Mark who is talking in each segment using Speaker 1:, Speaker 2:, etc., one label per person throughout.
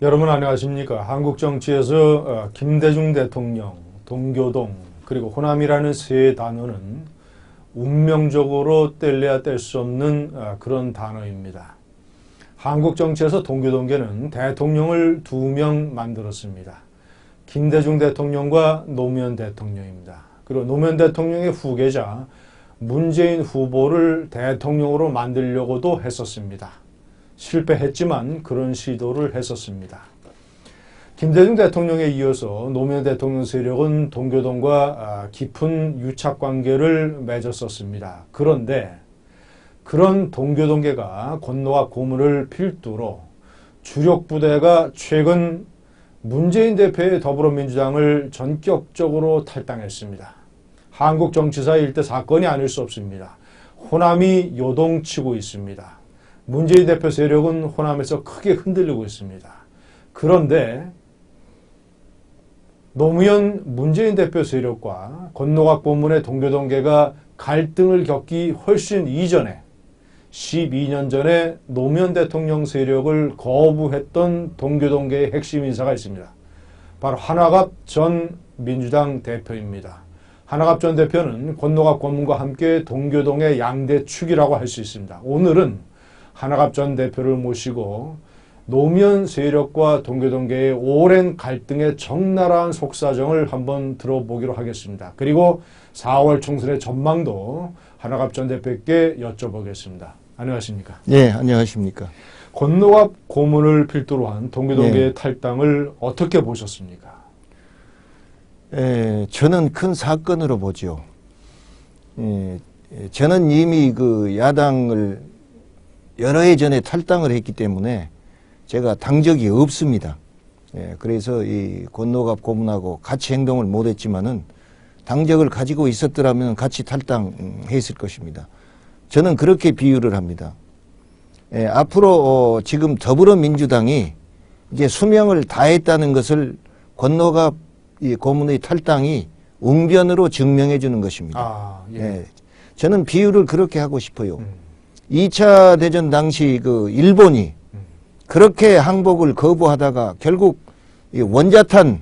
Speaker 1: 여러분 안녕하십니까? 한국 정치에서 김대중 대통령, 동교동, 그리고 호남이라는 세 단어는 운명적으로 뗄래야 뗄 수 없는 그런 단어입니다. 한국 정치에서 동교동계는 대통령을 두 명 만들었습니다. 김대중 대통령과 노무현 대통령입니다. 그리고 노무현 대통령의 후계자 문재인 후보를 대통령으로 만들려고도 했었습니다. 실패했지만 그런 시도를 했었습니다. 김대중 대통령에 이어서 노무현 대통령 세력은 동교동과 깊은 유착관계를 맺었었습니다. 그런데 그런 동교동계가 권노와 고문을 필두로 주력 부대가 최근 문재인 대표의 더불어민주당을 전격적으로 탈당했습니다. 한국 정치사의 일대 사건이 아닐 수 없습니다. 호남이 요동치고 있습니다. 문재인 대표 세력은 호남에서 크게 흔들리고 있습니다. 그런데 노무현 문재인 대표 세력과 권노각 고문의 동교동계가 갈등을 겪기 훨씬 이전에 12년 전에 노무현 대통령 세력을 거부했던 동교동계의 핵심 인사가 있습니다. 바로 한화갑 전 민주당 대표입니다. 한화갑 전 대표는 권노각 고문과 함께 동교동의 양대 축이라고 할 수 있습니다. 오늘은 한화갑 전 대표를 모시고 노무현 세력과 동교동계의 오랜 갈등의 적나라한 속사정을 한번 들어보기로 하겠습니다. 그리고 4월 총선의 전망도 한화갑 전 대표께 여쭤보겠습니다. 안녕하십니까?
Speaker 2: 네, 안녕하십니까?
Speaker 1: 권노갑 고문을 필두로 한 동교동계의 탈당을 어떻게 보셨습니까?
Speaker 2: 저는 큰 사건으로 보죠. 저는 이미 그 야당을 여러 해 전에 탈당을 했기 때문에 제가 당적이 없습니다. 그래서 이 권노갑 고문하고 같이 행동을 못했지만은 당적을 가지고 있었더라면 같이 탈당했을 것입니다. 저는 그렇게 비유를 합니다. 앞으로 지금 더불어민주당이 이제 수명을 다했다는 것을 권노갑 이 고문의 탈당이 웅변으로 증명해 주는 것입니다. 저는 비유를 그렇게 하고 싶어요. 2차 대전 당시 그 일본이 그렇게 항복을 거부하다가 결국 이 원자탄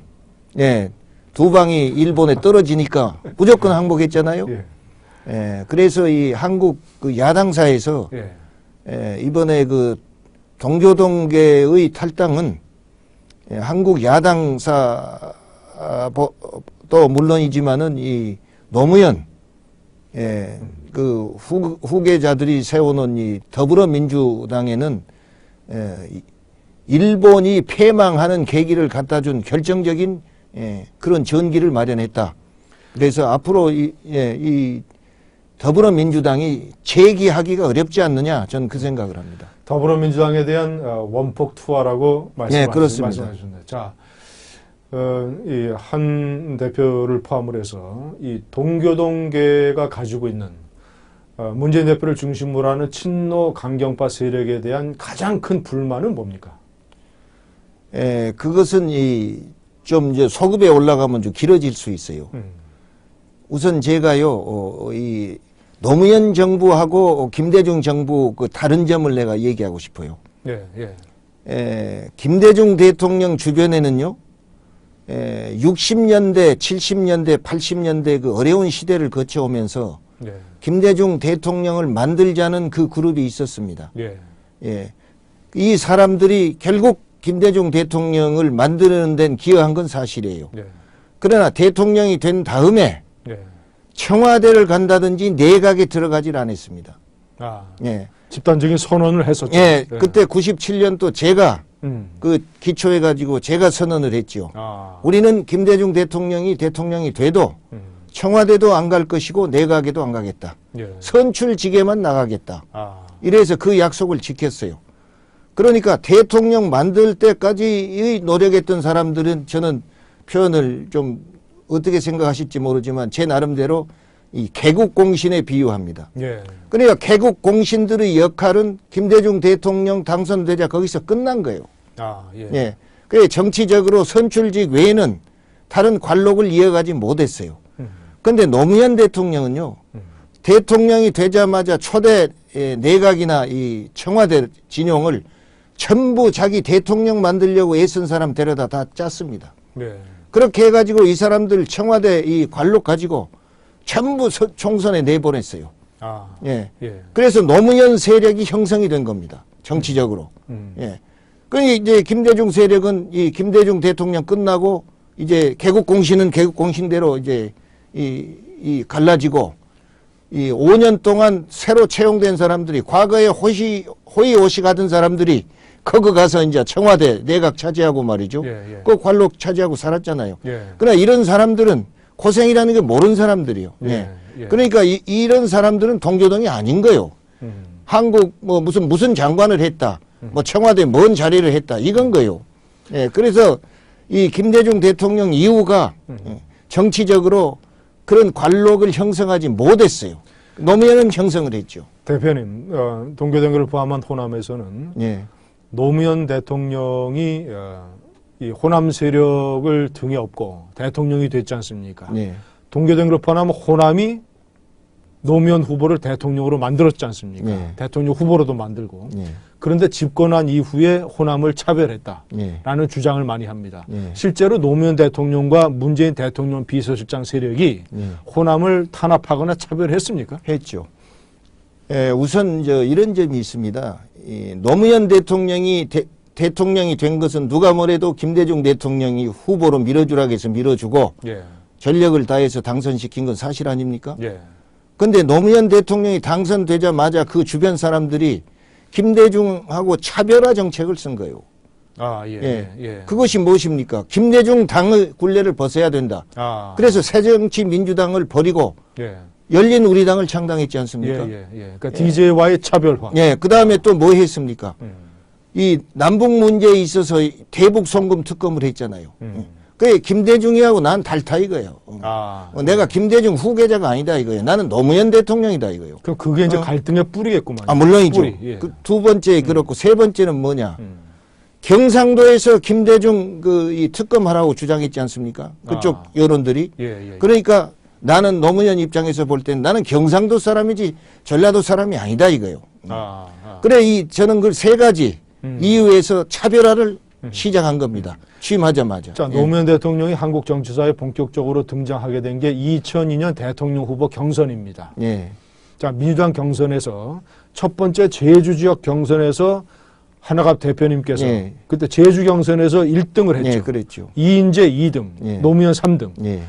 Speaker 2: 두 방이 일본에 떨어지니까 무조건 항복했잖아요. 그래서 이 한국 그 야당사에서 이번에 그 동교동계의 탈당은 한국 야당사 또 물론이지만은 이 노무현 그 후계자들이 세워놓은 이 더불어민주당에는 일본이 패망하는 계기를 갖다 준 결정적인 그런 전기를 마련했다. 그래서 앞으로 이 더불어민주당이 재기하기가 어렵지 않느냐, 저는 그 생각을 합니다.
Speaker 1: 더불어민주당에 대한 원폭 투하라고 말씀하셨네요. 자, 이 한 대표를 포함을 해서 이 동교동계가 가지고 있는 문재인 대표를 중심으로 하는 친노 강경파 세력에 대한 가장 큰 불만은 뭡니까?
Speaker 2: 그것은 좀 이제 소급에 올라가면 좀 길어질 수 있어요. 우선 제가요, 이 노무현 정부하고 김대중 정부 그 다른 점을 내가 얘기하고 싶어요. 김대중 대통령 주변에는요, 60년대, 70년대, 80년대 그 어려운 시대를 거쳐오면서 김대중 대통령을 만들자는 그 그룹이 있었습니다. 이 사람들이 결국 김대중 대통령을 만드는 데는 기여한 건 사실이에요. 그러나 대통령이 된 다음에 청와대를 간다든지 내각에 들어가질 않았습니다.
Speaker 1: 집단적인 선언을 했었죠.
Speaker 2: 그때 97년도 제가 그 기초해가지고 제가 선언을 했죠. 우리는 김대중 대통령이 돼도 청와대도 안 갈 것이고 내각에도 안 가겠다. 선출직에만 나가겠다. 이래서 그 약속을 지켰어요. 그러니까 대통령 만들 때까지 노력했던 사람들은 저는 표현을 좀 어떻게 생각하실지 모르지만 제 나름대로 이 개국공신에 비유합니다. 그러니까 개국공신들의 역할은 김대중 대통령 당선되자 거기서 끝난 거예요. 그래 정치적으로 선출직 외에는 다른 관록을 이어가지 못했어요. 그런데 노무현 대통령은요, 대통령이 되자마자 초대 내각이나 이 청와대 진용을 전부 자기 대통령 만들려고 애쓴 사람 데려다 다 짰습니다.
Speaker 1: 네.
Speaker 2: 그렇게 해가지고 이 사람들 청와대 이 관록 가지고 전부 총선에 내보냈어요.
Speaker 1: 아.
Speaker 2: 예.
Speaker 1: 예.
Speaker 2: 그래서 노무현 세력이 형성이 된 겁니다. 정치적으로. 예. 그러니 이제 김대중 세력은 이 김대중 대통령 끝나고 이제 개국 공신은 개국 공신대로 이제 이 갈라지고 이 5년 동안 새로 채용된 사람들이 과거에 호의호식 하던 사람들이 거기 가서 이제 청와대 내각 차지하고 말이죠.
Speaker 1: 예, 예.
Speaker 2: 그 관록 차지하고 살았잖아요.
Speaker 1: 예.
Speaker 2: 그러나 이런 사람들은 고생이라는 게 모르는 사람들이요.
Speaker 1: 예,
Speaker 2: 예.
Speaker 1: 예.
Speaker 2: 그러니까 이런 사람들은 동교동이 아닌 거요. 한국 뭐 무슨 장관을 했다. 뭐 청와대 뭔 자리를 했다. 이건 거요. 예. 그래서 이 김대중 대통령 이후가 정치적으로 그런 관록을 형성하지 못했어요. 노무현은 형성을 했죠.
Speaker 1: 대표님, 동교동계를 포함한 호남에서는
Speaker 2: 예.
Speaker 1: 노무현 대통령이 이 호남 세력을 등에 업고 대통령이 됐지 않습니까?
Speaker 2: 예.
Speaker 1: 동교동계를 포함하면 호남이 노무현 후보를 대통령으로 만들었지 않습니까?
Speaker 2: 예.
Speaker 1: 대통령 후보로도 만들고.
Speaker 2: 예.
Speaker 1: 그런데 집권한 이후에 호남을 차별했다라는
Speaker 2: 예.
Speaker 1: 주장을 많이 합니다.
Speaker 2: 예.
Speaker 1: 실제로 노무현 대통령과 문재인 대통령 비서실장 세력이
Speaker 2: 예.
Speaker 1: 호남을 탄압하거나 차별했습니까?
Speaker 2: 했죠. 예, 우선 이런 점이 있습니다. 이 노무현 대통령이 대통령이 된 것은 누가 뭐래도 김대중 대통령이 후보로 밀어주라고 해서 밀어주고
Speaker 1: 예.
Speaker 2: 전력을 다해서 당선시킨 건 사실 아닙니까?
Speaker 1: 예.
Speaker 2: 근데 노무현 대통령이 당선되자마자 그 주변 사람들이 김대중하고 차별화 정책을 쓴 거예요.
Speaker 1: 아, 예.
Speaker 2: 예.
Speaker 1: 예.
Speaker 2: 그것이 무엇입니까? 김대중 당의 굴레를 벗어야 된다.
Speaker 1: 아.
Speaker 2: 그래서 새정치민주당을 버리고
Speaker 1: 예.
Speaker 2: 열린 우리당을 창당했지 않습니까?
Speaker 1: 예, 예, 예. 그러니까 DJ와의 차별화.
Speaker 2: 예, 그 다음에 또 뭐 했습니까? 이 남북 문제에 있어서 대북 송금 특검을 했잖아요. 그게 김대중이하고 난 달타 이거예요.
Speaker 1: 아.
Speaker 2: 내가 김대중 후계자가 아니다 이거예요. 나는 노무현 대통령이다 이거예요.
Speaker 1: 그럼 그게 이제 갈등의 뿌리겠구만.
Speaker 2: 아, 물론이죠.
Speaker 1: 뿌리. 예.
Speaker 2: 그 두 번째 그렇고 세 번째는 뭐냐? 경상도에서 김대중 이 특검하라고 주장했지 않습니까? 그쪽
Speaker 1: 아.
Speaker 2: 여론들이.
Speaker 1: 예, 예.
Speaker 2: 그러니까 나는 노무현 입장에서 볼 땐 나는 경상도 사람이지 전라도 사람이 아니다 이거예요.
Speaker 1: 아.
Speaker 2: 그래 저는 그 세 가지 이유에서 차별화를 시작한 겁니다. 취임하자마자.
Speaker 1: 자, 노무현 대통령이 한국 정치사에 본격적으로 등장하게 된 게 2002년 대통령 후보 경선입니다.
Speaker 2: 예.
Speaker 1: 자, 민주당 경선에서 첫 번째 제주 지역 경선에서 한화갑 대표님께서
Speaker 2: 예.
Speaker 1: 그때 제주 경선에서 1등을 했죠.
Speaker 2: 예, 그랬죠.
Speaker 1: 이인재 2등,
Speaker 2: 예.
Speaker 1: 노무현 3등.
Speaker 2: 예.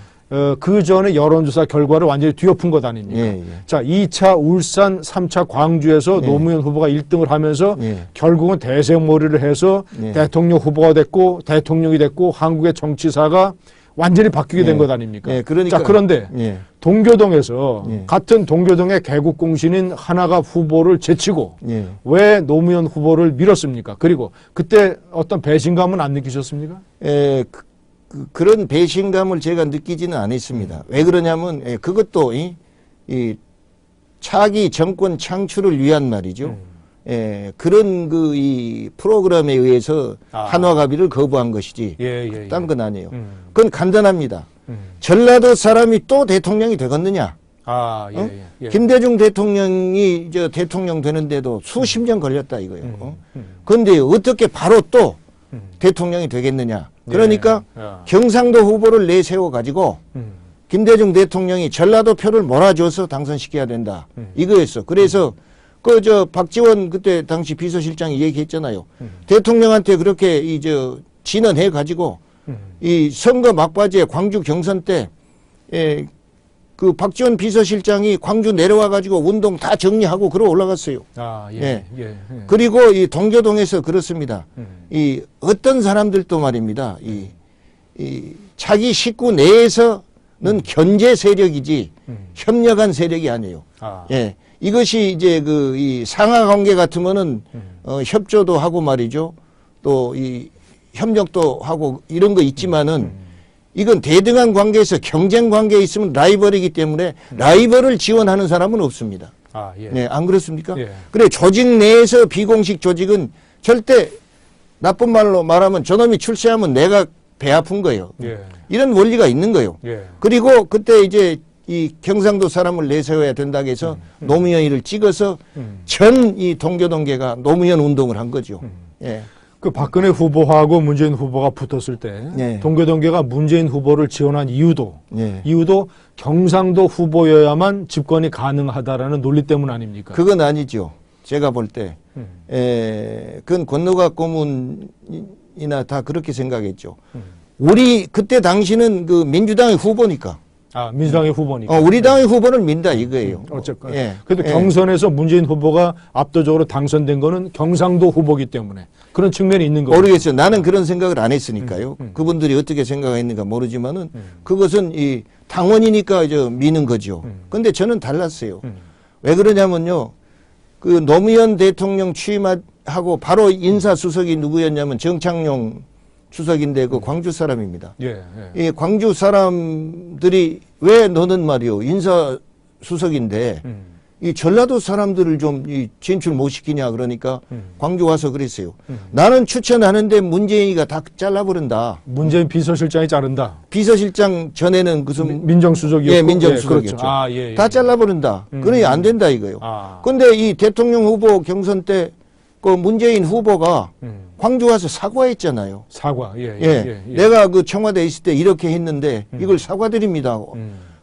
Speaker 1: 그 전에 여론조사 결과를 완전히 뒤엎은 것 아닙니까?
Speaker 2: 예, 예.
Speaker 1: 자, 2차 울산, 3차 광주에서
Speaker 2: 예.
Speaker 1: 노무현 후보가 1등을 하면서
Speaker 2: 예.
Speaker 1: 결국은 대세몰이를 해서
Speaker 2: 예.
Speaker 1: 대통령 후보가 됐고 대통령이 됐고 한국의 정치사가 완전히 바뀌게 된
Speaker 2: 예.
Speaker 1: 것 아닙니까?
Speaker 2: 예, 그러니까
Speaker 1: 자, 그런데
Speaker 2: 예.
Speaker 1: 동교동에서
Speaker 2: 예.
Speaker 1: 같은 동교동의 개국 공신인 한화갑 후보를 제치고
Speaker 2: 예.
Speaker 1: 왜 노무현 후보를 밀었습니까? 그리고 그때 어떤 배신감은 안 느끼셨습니까?
Speaker 2: 예, 그런 배신감을 제가 느끼지는 않았습니다. 왜 그러냐면 그것도 이 차기 정권 창출을 위한 말이죠. 그런 이 프로그램에 의해서 한화갑의를 거부한 것이지
Speaker 1: 예.
Speaker 2: 딴 건 아니에요. 그건 간단합니다. 전라도 사람이 또 대통령이 되겠느냐?
Speaker 1: 아, 예,
Speaker 2: 어?
Speaker 1: 예.
Speaker 2: 김대중 대통령이 대통령 되는데도 수십 년 걸렸다 이거예요. 그런데 어떻게 바로 또 대통령이 되겠느냐? 그러니까
Speaker 1: 예.
Speaker 2: 경상도 후보를 내세워 가지고 김대중 대통령이 전라도 표를 몰아줘서 당선시켜야 된다. 이거였어. 그래서 박지원 그때 당시 비서실장이 얘기했잖아요. 대통령한테 그렇게 진언해 가지고 이 선거 막바지에 광주 경선 때 그 박지원 비서실장이 광주 내려와 가지고 운동 다 정리하고 그러 올라갔어요.
Speaker 1: 아, 예.
Speaker 2: 예.
Speaker 1: 예.
Speaker 2: 그리고 이 동교동에서 그렇습니다. 이 어떤 사람들도 말입니다. 이 자기 식구 내에서는 견제 세력이지 협력한 세력이 아니에요.
Speaker 1: 아.
Speaker 2: 예. 이것이 이제 이 상하 관계 같으면은 협조도 하고 말이죠. 또 이 협력도 하고 이런 거 있지만은 이건 대등한 관계에서 경쟁 관계에 있으면 라이벌이기 때문에 라이벌을 지원하는 사람은 없습니다.
Speaker 1: 아, 예.
Speaker 2: 네, 안 그렇습니까?
Speaker 1: 예.
Speaker 2: 그래 조직 내에서 비공식 조직은 절대 나쁜 말로 말하면 저놈이 출세하면 내가 배 아픈 거예요.
Speaker 1: 예.
Speaker 2: 이런 원리가 있는 거예요.
Speaker 1: 예.
Speaker 2: 그리고 그때 이제 이 경상도 사람을 내세워야 된다고 해서 노무현이를 찍어서 전 이 동교동계가 노무현 운동을 한 거죠. 예.
Speaker 1: 그 박근혜 후보하고 문재인 후보가 붙었을 때
Speaker 2: 예.
Speaker 1: 동교동계가 문재인 후보를 지원한 이유도
Speaker 2: 예.
Speaker 1: 경상도 후보여야만 집권이 가능하다라는 논리 때문 아닙니까?
Speaker 2: 그건 아니죠. 제가 볼 때. 그건 권노갑 고문이나 다 그렇게 생각했죠. 우리 그때 당시는 그 민주당의 후보니까.
Speaker 1: 아, 민주당의 후보니까.
Speaker 2: 우리 당의 후보를 민다 이거예요.
Speaker 1: 어쨌건.
Speaker 2: 예.
Speaker 1: 그래도
Speaker 2: 예.
Speaker 1: 경선에서 문재인 후보가 압도적으로 당선된 거는 경상도 후보기 때문에 그런 측면이 있는 거죠.
Speaker 2: 모르겠어요. 나는 그런 생각을 안 했으니까요. 그분들이 어떻게 생각했는가 모르지만은 그것은 이 당원이니까 미는 거죠. 근데 저는 달랐어요. 왜 그러냐면요. 그 노무현 대통령 취임하고 바로 인사수석이 누구였냐면 정창용 수석인데 그 광주 사람입니다.
Speaker 1: 예, 예.
Speaker 2: 이 광주 사람들이 왜 너는 말이요 인사수석인데 이 전라도 사람들을 좀 이 진출 못 시키냐 그러니까 광주 와서 그랬어요. 나는 추천하는데 문재인이가 다 잘라버린다.
Speaker 1: 문재인 비서실장이 자른다.
Speaker 2: 비서실장 전에는 무슨
Speaker 1: 민정수석이었고.
Speaker 2: 예, 민정수석이었죠.
Speaker 1: 그렇죠. 아, 예, 예.
Speaker 2: 다 잘라버린다. 그러니 안 된다 이거요.
Speaker 1: 아.
Speaker 2: 근데 이 대통령 후보 경선 때 그 문재인 후보가 광주 와서 사과했잖아요.
Speaker 1: 사과. 예, 예,
Speaker 2: 예,
Speaker 1: 예, 예.
Speaker 2: 내가 그 청와대에 있을 때 이렇게 했는데 이걸 사과드립니다.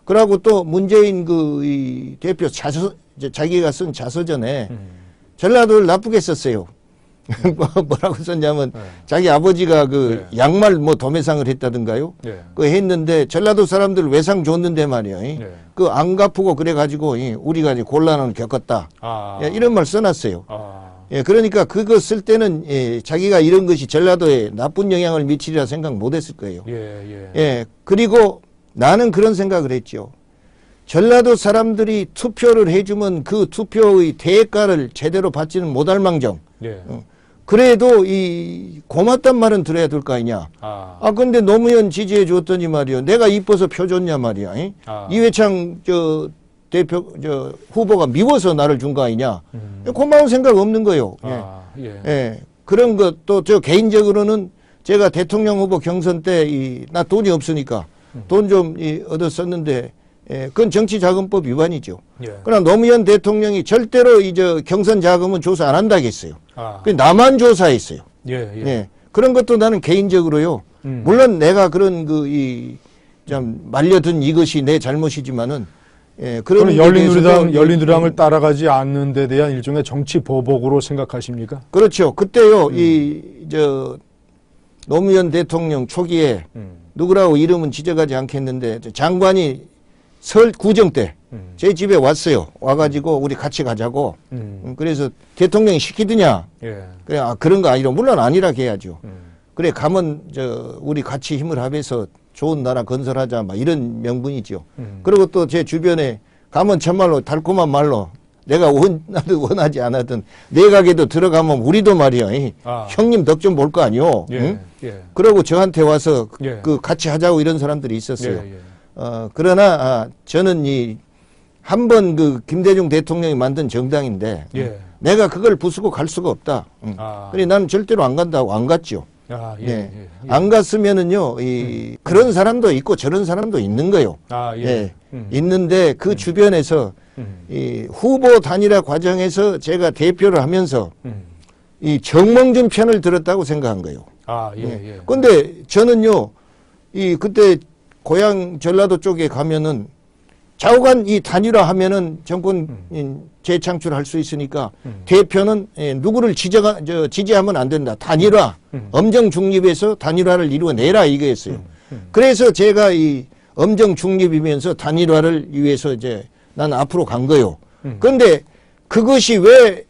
Speaker 2: 그러고 또 문재인 그 이 대표 자기가 쓴 자서전에 전라도를 나쁘게 썼어요. 뭐라고 썼냐면 자기 아버지가 그 양말 뭐 도매상을 했다든가요.
Speaker 1: 예.
Speaker 2: 그 했는데 전라도 사람들 외상 줬는데 말이야. 그 안 갚고 그래가지고 우리가 이제 곤란을 겪었다.
Speaker 1: 아.
Speaker 2: 예, 이런 말 써놨어요.
Speaker 1: 아.
Speaker 2: 예, 그러니까 그거 쓸 때는 자기가 이런 것이 전라도에 나쁜 영향을 미치리라 생각 못했을 거예요.
Speaker 1: 예, 예.
Speaker 2: 예, 그리고 나는 그런 생각을 했죠. 전라도 사람들이 투표를 해주면 그 투표의 대가를 제대로 받지는 못할 망정.
Speaker 1: 예.
Speaker 2: 그래도 이 고맙단 말은 들어야 될 거 아니냐.
Speaker 1: 아.
Speaker 2: 근데 노무현 지지해 줬더니 말이요. 내가 이뻐서 표 줬냐 말이야.
Speaker 1: 아.
Speaker 2: 이회창 후보가 미워서 나를 준 거 아니냐. 고마운 생각 없는 거요.
Speaker 1: 아, 예.
Speaker 2: 예. 그런 것도 개인적으로는 제가 대통령 후보 경선 때 나 돈이 없으니까 돈 좀 얻었었는데 그건 정치자금법 위반이죠.
Speaker 1: 예.
Speaker 2: 그러나 노무현 대통령이 절대로 경선 자금은 조사 안 한다겠어요.
Speaker 1: 아.
Speaker 2: 그 나만 조사했어요.
Speaker 1: 예, 예.
Speaker 2: 예. 그런 것도 나는 개인적으로요. 물론 내가 그런 좀 말려든 이것이 내 잘못이지만은 그런
Speaker 1: 그럼 열린우리당을 따라가지 않는 데 대한 일종의 정치 보복으로 생각하십니까?
Speaker 2: 그렇죠. 그때요. 노무현 대통령 초기에 누구라고 이름은 지적하지 않겠는데 장관이 설 구정 때 제 집에 왔어요. 와가지고 우리 같이 가자고. 그래서 대통령이 시키더냐.
Speaker 1: 예.
Speaker 2: 그래 그런 거 아니라 물론 아니라 해야죠. 그래 가면 우리 같이 힘을 합해서 좋은 나라 건설하자 막 이런 명분이죠. 그리고 또 제 주변에 가면 참말로 달콤한 말로 내가 원하지 않았던 내각에도 들어가면 우리도 말이야.
Speaker 1: 아.
Speaker 2: 형님 덕 좀 볼 거 아니요.
Speaker 1: 예.
Speaker 2: 응?
Speaker 1: 예.
Speaker 2: 그러고 저한테 와서
Speaker 1: 예.
Speaker 2: 같이 하자고 이런 사람들이 있었어요.
Speaker 1: 예, 예.
Speaker 2: 그러나 저는 한 번 김대중 대통령이 만든 정당인데
Speaker 1: 예.
Speaker 2: 내가 그걸 부수고 갈 수가 없다.
Speaker 1: 아.
Speaker 2: 그래 나는 절대로 안 간다고 안 갔죠.
Speaker 1: 아, 예.
Speaker 2: 예.
Speaker 1: 예. 예.
Speaker 2: 안 갔으면은요, 그런 사람도 있고 저런 사람도 있는 거요.
Speaker 1: 아, 예.
Speaker 2: 있는데 그 주변에서 이 후보 단일화 과정에서 제가 대표를 하면서 이 정몽준 편을 들었다고 생각한 거예요.
Speaker 1: 아, 예, 예.
Speaker 2: 근데 저는요, 그때 고향 전라도 쪽에 가면은 좌우간 단일화 하면은 정권 재창출할 수 있으니까 대표는 누구를 지지하면 안 된다. 단일화, 엄정 중립에서 단일화를 이루어내라 이거였어요. 그래서 제가 엄정 중립이면서 단일화를 위해서 난 앞으로 간 거요. 그런데 그것이 왜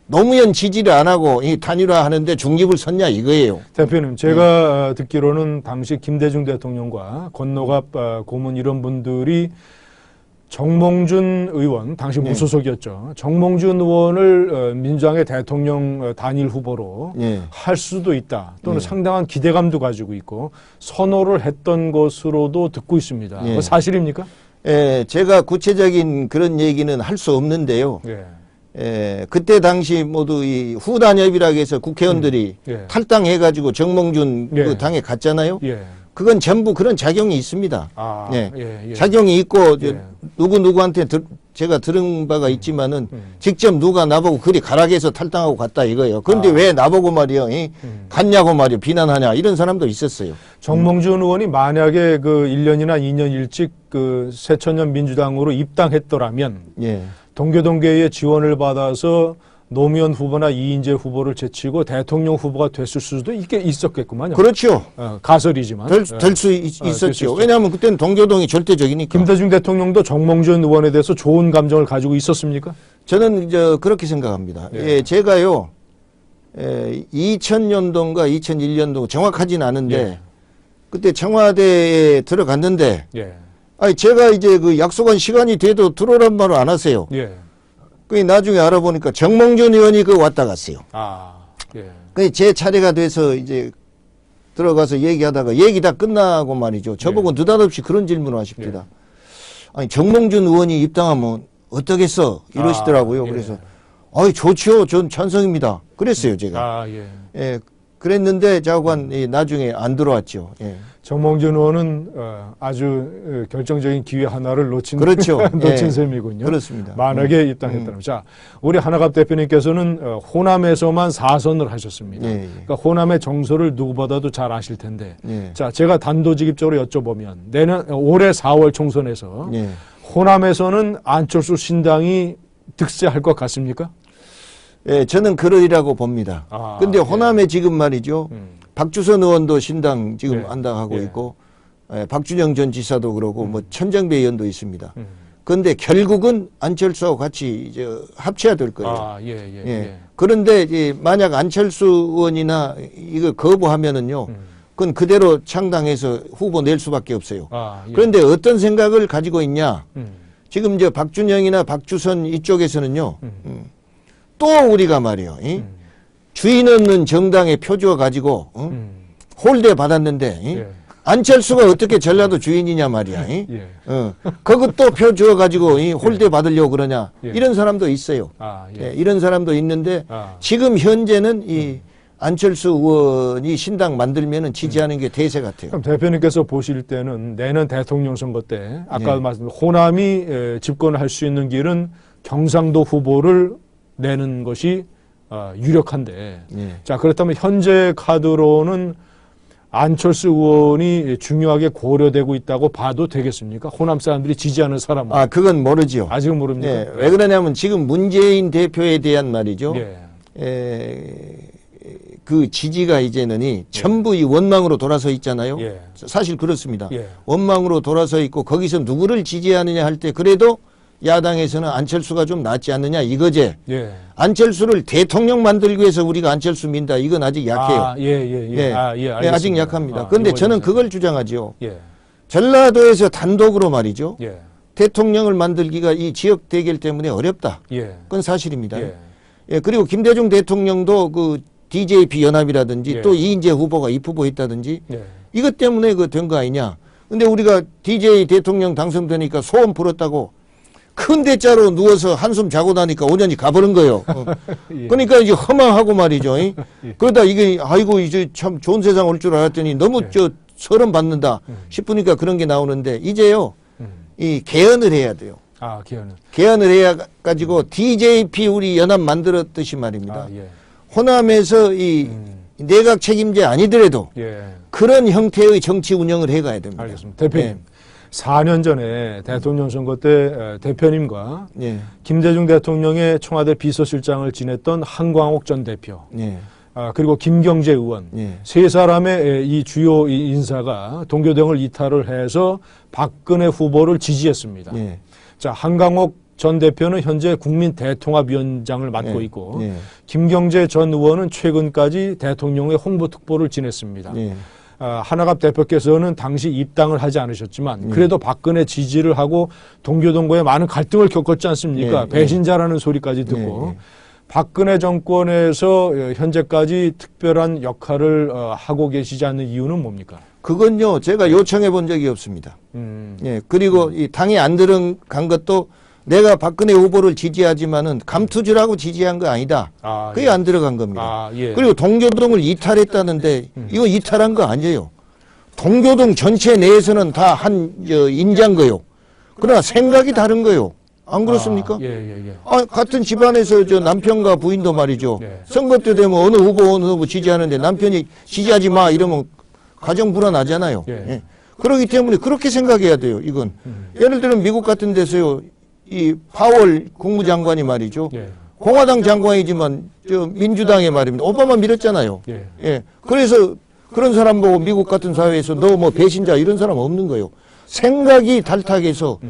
Speaker 2: 노무현 지지를 안 하고 단일화 하는데 중립을 섰냐 이거예요.
Speaker 1: 대표님, 제가 듣기로는 당시 김대중 대통령과 권노갑 고문 이런 분들이 정몽준 의원, 당시 무소속이었죠. 정몽준 의원을 민주당의 대통령 단일 후보로 할 수도 있다. 또는 상당한 기대감도 가지고 있고 선호를 했던 것으로도 듣고 있습니다. 그거 사실입니까?
Speaker 2: 예, 제가 구체적인 그런 얘기는 할 수 없는데요.
Speaker 1: 예.
Speaker 2: 그때 당시 모두 후단협이라고 해서 국회의원들이 탈당해가지고 정몽준 그 당에 갔잖아요.
Speaker 1: 예.
Speaker 2: 그건 전부 그런 작용이 있습니다.
Speaker 1: 아,
Speaker 2: 예.
Speaker 1: 예, 예.
Speaker 2: 작용이 있고
Speaker 1: 예.
Speaker 2: 누구한테 제가 들은 바가 있지만은 직접 누가 나보고 그리 가락에서 탈당하고 갔다 이거예요. 그런데 왜 나보고 말이요, 갔냐고 말이요, 비난하냐 이런 사람도 있었어요.
Speaker 1: 정몽준 의원이 만약에 그 1년이나 2년 일찍 그 새천년 민주당으로 입당했더라면
Speaker 2: 예.
Speaker 1: 동교동계의 지원을 받아서 노무현 후보나 이인재 후보를 제치고 대통령 후보가 됐을 수도 있었겠구만요.
Speaker 2: 그렇죠.
Speaker 1: 가설이지만.
Speaker 2: 될 수 있었죠. 왜냐하면 그때는 동교동이 절대적이니까.
Speaker 1: 김대중 대통령도 정몽준 의원에 대해서 좋은 감정을 가지고 있었습니까?
Speaker 2: 저는 그렇게 생각합니다. 예, 제가요, 2000년도인가 2001년도 정확하진 않은데,
Speaker 1: 예.
Speaker 2: 그때 청와대에 들어갔는데,
Speaker 1: 예.
Speaker 2: 아니, 제가 이제 그 약속한 시간이 돼도 들어오란 말을 안 하세요.
Speaker 1: 예.
Speaker 2: 그 나중에 알아보니까 정몽준 의원이 왔다 갔어요.
Speaker 1: 예.
Speaker 2: 그 제 차례가 돼서 이제 들어가서 얘기하다가 얘기 다 끝나고 말이죠. 저보고 느닷없이 그런 질문을 하십니다. 아니, 정몽준 의원이 입당하면 어떻겠어? 이러시더라고요.
Speaker 1: 예.
Speaker 2: 그래서, 아이, 좋지요. 전 찬성입니다. 그랬어요, 제가.
Speaker 1: 예.
Speaker 2: 예, 그랬는데 자관 나중에 안 들어왔죠. 예.
Speaker 1: 정몽준 의원은 아주 결정적인 기회 하나를 놓친,
Speaker 2: 그렇죠.
Speaker 1: 놓친
Speaker 2: 예.
Speaker 1: 셈이군요.
Speaker 2: 그렇습니다.
Speaker 1: 만약에 입당했다면. 자, 우리 하나갑 대표님께서는 호남에서만 4선을 하셨습니다.
Speaker 2: 예, 예.
Speaker 1: 그러니까 호남의 정서를 누구보다도 잘 아실 텐데.
Speaker 2: 예.
Speaker 1: 자, 제가 단도직입적으로 여쭤보면 올해 4월 총선에서
Speaker 2: 예.
Speaker 1: 호남에서는 안철수 신당이 득세할 것 같습니까?
Speaker 2: 예, 저는 그러리라고 봅니다. 근데 호남에 지금 말이죠. 박주선 의원도 신당 지금 한다 하고 있고, 박준영 전 지사도 그러고, 뭐 천정배 의원도 있습니다. 그런데 결국은 안철수하고 같이 이제 합쳐야 될 거예요. 예. 그런데 이제 만약 안철수 의원이나 이거 거부하면은요, 그건 그대로 창당해서 후보 낼 수밖에 없어요. 그런데 어떤 생각을 가지고 있냐? 지금 이제 박준영이나 박주선 이쪽에서는요, 또 우리가 말이요, 주인 없는 정당에 표 주어 가지고 홀대 받았는데 안철수가 어떻게 전라도 주인이냐 말이야. 그것도 표 주어 가지고 홀대 받으려고 그러냐 이런 사람도 있어요. 이런 사람도 있는데 지금 현재는 이 안철수 의원이 신당 만들면은 지지하는 게 대세 같아요.
Speaker 1: 그럼 대표님께서 보실 때는 내년 대통령 선거 때 아까 말씀드린 호남이 집권을 할 수 있는 길은 경상도 후보를 내는 것이 유력한데, 자, 그렇다면 현재 카드로는 안철수 의원이 중요하게 고려되고 있다고 봐도 되겠습니까? 호남 사람들이 지지하는 사람은.
Speaker 2: 그건 모르죠.
Speaker 1: 아직은 모릅니까?
Speaker 2: 예, 왜 그러냐면 지금 문재인 대표에 대한 말이죠. 그 지지가 이제는 전부 이 원망으로 돌아서 있잖아요. 사실 그렇습니다. 원망으로 돌아서 있고 거기서 누구를 지지하느냐 할 때 그래도 야당에서는 안철수가 좀 낫지 않느냐 이거제. 안철수를 대통령 만들기 위해서 우리가 안철수 민다. 이건 아직 약해요. 아직 약합니다. 그런데 저는 그걸 주장하죠. 전라도에서 단독으로 말이죠. 대통령을 만들기가 이 지역 대결 때문에 어렵다. 그건 사실입니다. 그리고 김대중 대통령도 그 DJP 연합이라든지 또 이인재 후보가 입후보했다든지 이것 때문에 그 된 거 아니냐. 근데 우리가 DJ 대통령 당선되니까 소원 풀었다고 큰 대자로 누워서 한숨 자고 나니까 5년이 가버린 거예요. 그러니까 이제 허망하고 말이죠. 그러다 이게 아이고 이제 참 좋은 세상 올 줄 알았더니 너무 서름 받는다 싶으니까 그런 게 나오는데 이제요 이 개헌을 해야 돼요. 개헌을 해야 가지고 DJP 우리 연합 만들었듯이 말입니다. 호남에서 이 내각 책임제 아니더라도 그런 형태의 정치 운영을 해가야 됩니다.
Speaker 1: 알겠습니다. 대표님. 4년 전에 대통령 선거 때 대표님과 김대중 대통령의 청와대 비서실장을 지냈던 한광옥 전 대표, 그리고 김경재 의원, 세 사람의 이 주요 인사가 동교동을 이탈을 해서 박근혜 후보를 지지했습니다. 자, 한광옥 전 대표는 현재 국민대통합위원장을 맡고 있고 김경재 전 의원은 최근까지 대통령의 홍보특보를 지냈습니다. 하나갑 대표께서는 당시 입당을 하지 않으셨지만 그래도 박근혜 지지를 하고 동교동과의 많은 갈등을 겪었지 않습니까? 배신자라는 소리까지 듣고 박근혜 정권에서 현재까지 특별한 역할을 하고 계시지 않는 이유는 뭡니까?
Speaker 2: 그건요 제가 요청해 본 적이 없습니다. 그리고 이 당에 안 들어간 것도 내가 박근혜 후보를 지지하지만은 감투주라고 지지한 거 아니다. 그게 안 들어간 겁니다. 그리고 동교동을 이탈했다는데 이거 이탈한 거 아니에요. 동교동 전체 내에서는 다 한 인자인 거요. 그러나 생각이 다른 거요. 안 그렇습니까?
Speaker 1: 예.
Speaker 2: 같은 집안에서 저 남편과 부인도 말이죠.
Speaker 1: 예.
Speaker 2: 선거 때 되면 어느 후보 지지하는데 남편이 지지하지 마 이러면 가정 불안하잖아요.
Speaker 1: 예.
Speaker 2: 예. 그렇기 때문에 그렇게 생각해야 돼요. 이건 예를 들면 미국 같은 데서요, 이 파월 국무장관이 말이죠.
Speaker 1: 예.
Speaker 2: 공화당 장관이지만 저 민주당의 말입니다. 오바마 밀었잖아요.
Speaker 1: 예.
Speaker 2: 예. 그래서 그런 사람 보고 미국 같은 사회에서 너 뭐 배신자 이런 사람 없는 거예요. 생각이 달탁해서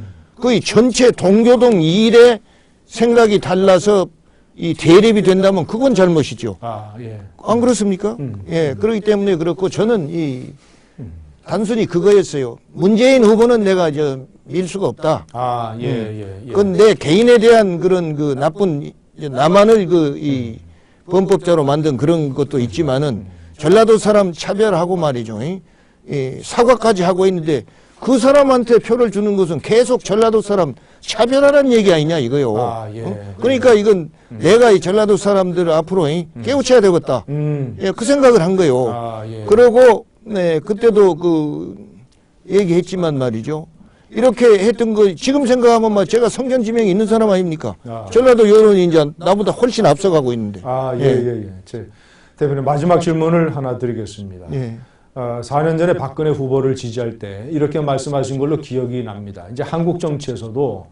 Speaker 2: 거의 전체 동교동 일에 생각이 달라서 이 대립이 된다면 그건 잘못이죠.
Speaker 1: 예.
Speaker 2: 안 그렇습니까? 예. 그렇기 때문에 그렇고 저는 단순히 그거였어요. 문재인 후보는 내가 밀 수가 없다.
Speaker 1: 예.
Speaker 2: 그건 내 개인에 대한 그런 그 나쁜 나만을 이 범법자로 만든 그런 것도 있지만은 전라도 사람 차별하고 말이죠. 사과까지 하고 있는데 그 사람한테 표를 주는 것은 계속 전라도 사람 차별하라는 얘기 아니냐 이거요.
Speaker 1: 예.
Speaker 2: 그러니까 이건 내가 이 전라도 사람들을 앞으로 깨우쳐야 되겠다. 예, 그 생각을 한 거예요.
Speaker 1: 예.
Speaker 2: 그러고 네, 그때도 얘기했지만 말이죠. 이렇게 했던 거 지금 생각하면 제가 성견지명이 있는 사람 아닙니까? 전라도 여론이 이제 나보다 훨씬 앞서가고 있는데.
Speaker 1: 예. 대표님 마지막 질문을 하나 드리겠습니다.
Speaker 2: 예.
Speaker 1: 4년 전에 박근혜 후보를 지지할 때 이렇게 말씀하신 걸로 기억이 납니다. 이제 한국 정치에서도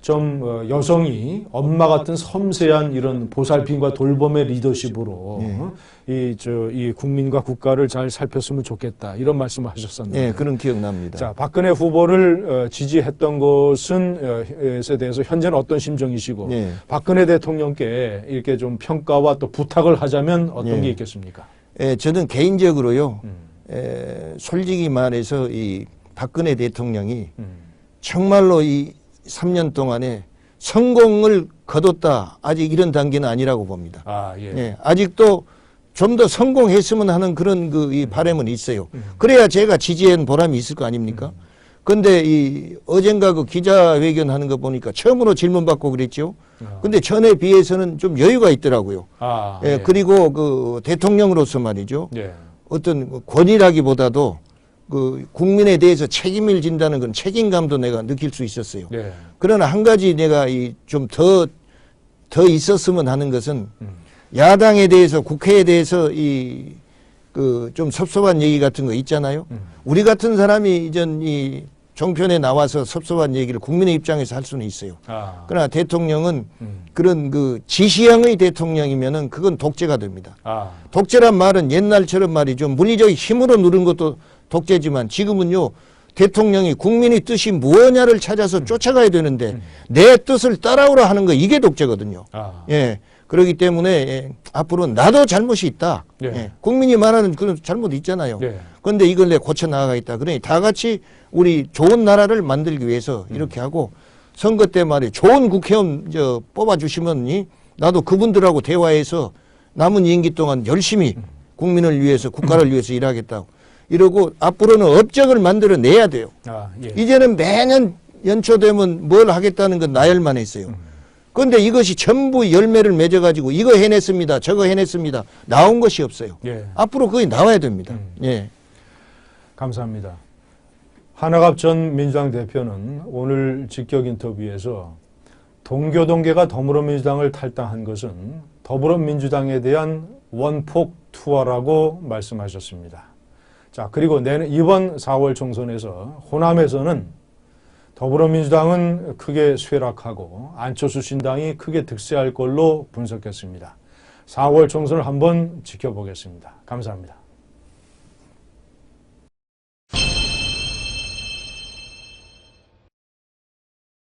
Speaker 1: 좀 여성이 엄마 같은 섬세한 이런 보살핌과 돌봄의 리더십으로 이 국민과 국가를 잘 살폈으면 좋겠다 이런 말씀을 하셨었는데.
Speaker 2: 네, 그런 기억납니다.
Speaker 1: 자, 박근혜 후보를 지지했던 것에 대해서 현재는 어떤 심정이시고
Speaker 2: 네.
Speaker 1: 박근혜 대통령께 이렇게 좀 평가와 또 부탁을 하자면 어떤 게 있겠습니까?
Speaker 2: 저는 개인적으로요. 솔직히 말해서 이 박근혜 대통령이 정말로 이 3년 동안에 성공을 거뒀다. 아직 이런 단계는 아니라고 봅니다.
Speaker 1: 예.
Speaker 2: 아직도 좀 더 성공했으면 하는 그런 이 바람은 있어요. 그래야 제가 지지한 보람이 있을 거 아닙니까? 근데 어젠가 그 기자회견 하는 거 보니까 처음으로 질문 받고 그랬죠. 근데 전에 비해서는 좀 여유가 있더라고요. 그리고 그 대통령으로서 말이죠. 어떤 권위라기보다도 그 국민에 대해서 책임을 진다는 건 책임감도 내가 느낄 수 있었어요. 그러나 한 가지 내가 좀 더 있었으면 하는 것은 야당에 대해서 국회에 대해서 좀 섭섭한 얘기 같은 거 있잖아요. 우리 같은 사람이 이전 이 종편에 나와서 섭섭한 얘기를 국민의 입장에서 할 수는 있어요. 그러나 대통령은 그런 그 지시형의 대통령이면은 그건 독재가 됩니다. 독재란 말은 옛날처럼 말이죠. 물리적 힘으로 누른 것도 독재지만 지금은요. 대통령이 국민의 뜻이 무엇냐를 찾아서 쫓아가야 되는데 내 뜻을 따라오라 하는 거 이게 독재거든요. 예. 그렇기 때문에 앞으로 나도 잘못이 있다. 국민이 말하는 그런 잘못 있잖아요. 그런데 이걸 내 고쳐 나가겠다. 그러니 다 같이 우리 좋은 나라를 만들기 위해서 이렇게 하고 선거 때 말이에요. 좋은 국회의원 뽑아주시면 나도 그분들하고 대화해서 남은 임기 동안 열심히 국민을 위해서 국가를 위해서 일하겠다고 이러고 앞으로는 업적을 만들어내야 돼요. 이제는 매년 연초되면 뭘 하겠다는 건 나열만 했어요. 그런데 이것이 전부 열매를 맺어가지고 이거 해냈습니다. 저거 해냈습니다. 나온 것이 없어요. 앞으로 그게 나와야 됩니다.
Speaker 1: 감사합니다. 한학압 전 민주당 대표는 오늘 직격 인터뷰에서 동교동계가 더불어민주당을 탈당한 것은 더불어민주당에 대한 원폭 투하라고 말씀하셨습니다. 자, 그리고 이번 4월 총선에서 호남에서는 더불어민주당은 크게 쇠락하고 안철수 신당이 크게 득세할 걸로 분석했습니다. 4월 총선을 한번 지켜보겠습니다. 감사합니다.